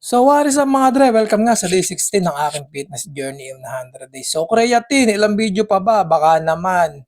So what is up mga dre? Welcome nga sa day 16 ng aking fitness journey in 100 days. So creatine, ilang video pa ba? Baka naman.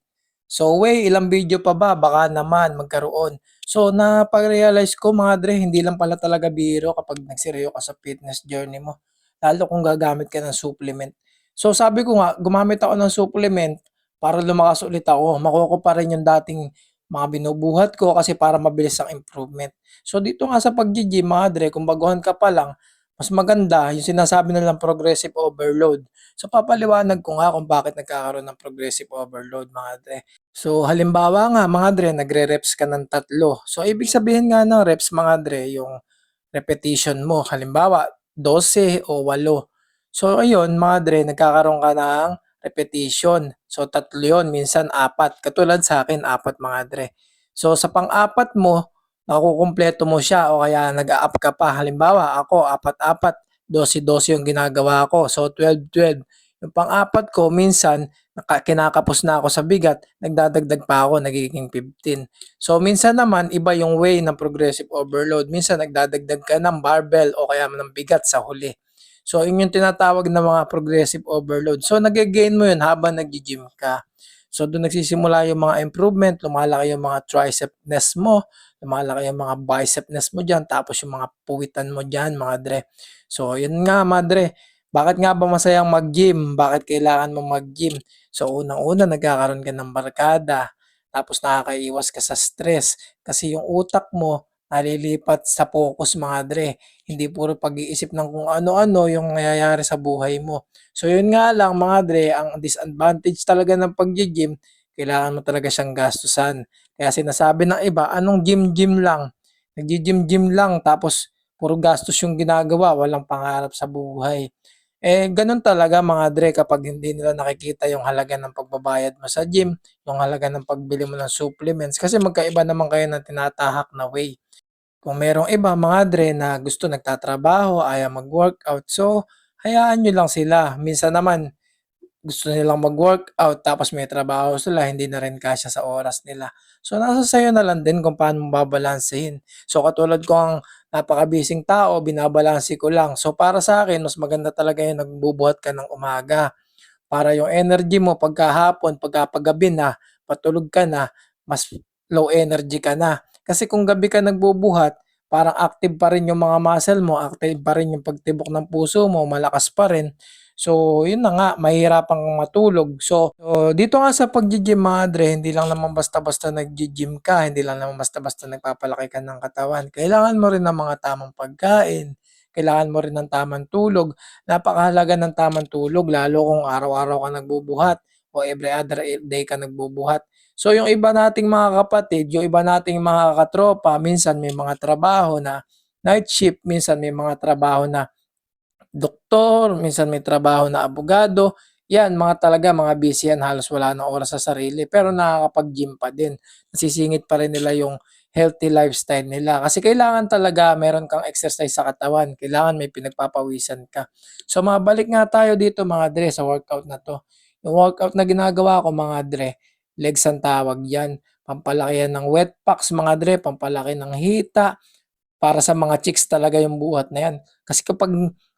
So whey, ilang video pa ba? Baka naman magkaroon. So napag-realize ko mga dre, hindi lang pala talaga biro kapag nagseryo ka sa fitness journey mo. Lalo kung gagamit ka ng supplement. So sabi ko nga, gumamit ako ng supplement para lumakas ulit ako. Makuha ko pa rin yung dating mga binubuhat ko kasi para mabilis ang improvement. So dito nga sa pag-gym mga dre, kung baguhan ka pa lang, mas maganda yung sinasabi nilang progressive overload. So papaliwanag ko nga kung bakit nagkakaroon ng progressive overload mga dre. So halimbawa nga mga dre, nagre-reps ka ng tatlo. So ibig sabihin nga ng reps mga dre, yung repetition mo. Halimbawa, 12 o 8. So ayun mga dre, nagkakaroon ka ng repetition. So tatlo yun, minsan apat. Katulad sa akin, apat mga dre. So sa pang-apat mo, nakukumpleto mo siya o kaya nag-a-up ka pa. Halimbawa, ako, apat-apat, 12-12 yung ginagawa ko. So 12-12. Yung pang-apat ko, minsan, kinakapos na ako sa bigat, nagdadagdag pa ako, nagiging 15. So minsan naman, iba yung way ng progressive overload. Minsan nagdadagdag ka ng barbell o kaya ng bigat sa huli. So yun yung tinatawag na mga progressive overload. So nag-gain mo yun habang nag-gym ka. So doon nagsisimula yung mga improvement, lumalaki yung mga tricepness mo, lumalaki yung mga bicepness mo dyan, tapos yung mga puwitan mo dyan, mga dre. So yun nga, madre. Bakit nga ba masayang mag-gym? Bakit kailangan mo mag-gym? So unang-una nagkakaroon ka ng barkada, tapos nakakaiwas ka sa stress kasi yung utak mo nalilipat sa focus mga dre. Hindi puro pag-iisip ng kung ano-ano yung nangyayari sa buhay mo. So yun nga lang mga dre, ang disadvantage talaga ng pag-gym, kailangan mo talaga siyang gastusan. Kaya sinasabi ng iba, anong gym-gym lang? Nagji-gym-gym lang tapos puro gastos yung ginagawa, walang pangarap sa buhay. Eh, ganun talaga mga dre kapag hindi nila nakikita yung halaga ng pagbabayad mo sa gym, yung halaga ng pagbili mo ng supplements, kasi magkaiba naman kayo ng tinatahak na way. Kung merong iba mga dre na gusto nagtatrabaho, ayaw mag-workout, so hayaan nyo lang sila. Minsan naman gusto nilang mag-workout tapos may trabaho sila, hindi na rin kasya sa oras nila. So nasa sayo na lang din kung paano mo babalansehin. So katulad ko ang napakabising tao, binabalanse ko lang. So para sa akin, mas maganda talaga yung nagbubuhat ka ng umaga para yung energy mo pagkahapon, pagkapagabi na, patulog ka na, mas low energy ka na. Kasi kung gabi ka nagbubuhat, parang active pa rin yung mga muscle mo, active pa rin yung pagtibok ng puso mo, malakas pa rin. So, yun na nga, mahihirapan kang matulog. So dito nga sa pag-gym mga dre, hindi lang naman basta-basta nag-gym ka, hindi lang naman basta-basta nagpapalaki ka ng katawan. Kailangan mo rin ng mga tamang pagkain, kailangan mo rin ng tamang tulog. Napakahalaga ng tamang tulog lalo kung araw-araw ka nagbubuhat o every other day ka nagbubuhat. So yung iba nating mga kapatid, yung iba nating mga katropa, minsan may mga trabaho na night shift, minsan may mga trabaho na doktor, minsan may trabaho na abogado. Yan, mga talaga, mga busy yan, halos wala ng oras sa sarili. Pero nakakapag-gym pa din. Nasisingit pa rin nila yung healthy lifestyle nila. Kasi kailangan talaga meron kang exercise sa katawan. Kailangan may pinagpapawisan ka. So mabalik nga tayo dito mga dre sa workout na to. Yung workout na ginagawa ko mga dre, legs ang tawag yan. Pampalaki yan ng wet packs mga dre, pampalaki ng hita, para sa mga chicks talaga yung buhat na yan. Kasi kapag,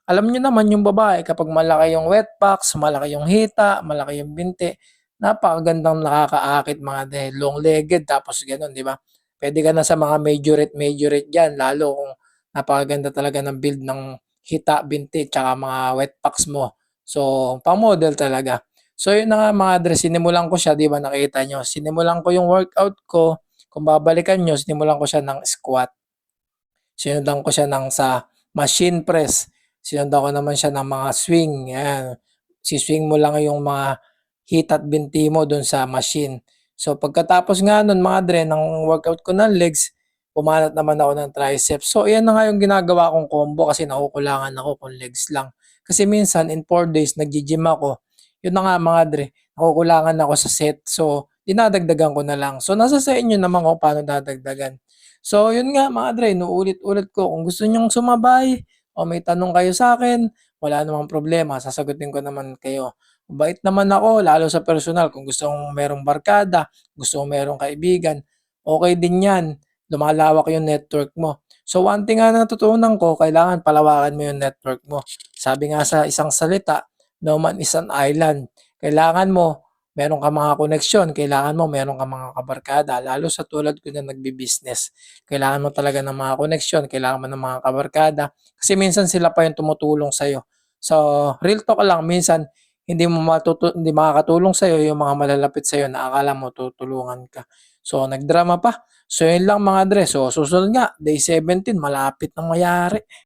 alam nyo naman yung babae, kapag malaki yung wet packs, malaki yung hita, malaki yung binti, napakagandang nakakaakit mga dahil long-legged tapos ganun, di ba? Pwede ka na sa mga majorette dyan, lalo kung napakaganda talaga ng build ng hita, binti, tsaka mga wet packs mo. So, pang model talaga. So, yun na nga mga dress, sinimulan ko siya, di ba nakita nyo? Sinimulan ko yung workout ko, kung babalikan nyo, sinimulan ko siya ng squat. Sinundan ko siya ng sa machine press. Sinundan ko naman siya ng mga swing. Yan. Siswing mo lang yung mga hit at binti mo dun sa machine. So pagkatapos nga nun mga dre, ng workout ko ng legs, pumanat naman ako ng triceps. So yan na nga yung ginagawa kong combo kasi nakukulangan ako kung legs lang. Kasi minsan in 4 days nag-gym ako. Yun na nga mga dre, nakukulangan ako sa set. So dinadagdagan ko na lang. So nasa sa inyo naman kung paano dadagdagan. So yun nga mga dre, inuulit-ulit ko kung gusto niyong sumabay o may tanong kayo sa akin, wala namang problema, sasagutin ko naman kayo. Mabait naman ako lalo sa personal kung gusto mong merong barkada, gusto mong merong kaibigan, okey din 'yan. lumalawak yung network mo. So one thing nga na natutunan ko, kailangan palawakan mo yung network mo. Sabi nga sa isang salita, no man is an island. Kailangan mo meron ka mga koneksyon, kailangan mo meron ka mga kabarkada, lalo sa tulad ko na nagbi-business. Kailangan mo talaga ng mga koneksyon, kailangan mo ng mga kabarkada, kasi minsan sila pa yung tumutulong sa'yo. So, real talk lang, minsan hindi makakatulong sa'yo yung mga malalapit sa'yo na akala mo tutulungan ka. So, nagdrama pa. So, yun lang mga dre. So, susunod nga, day 17, malapit nang mayari.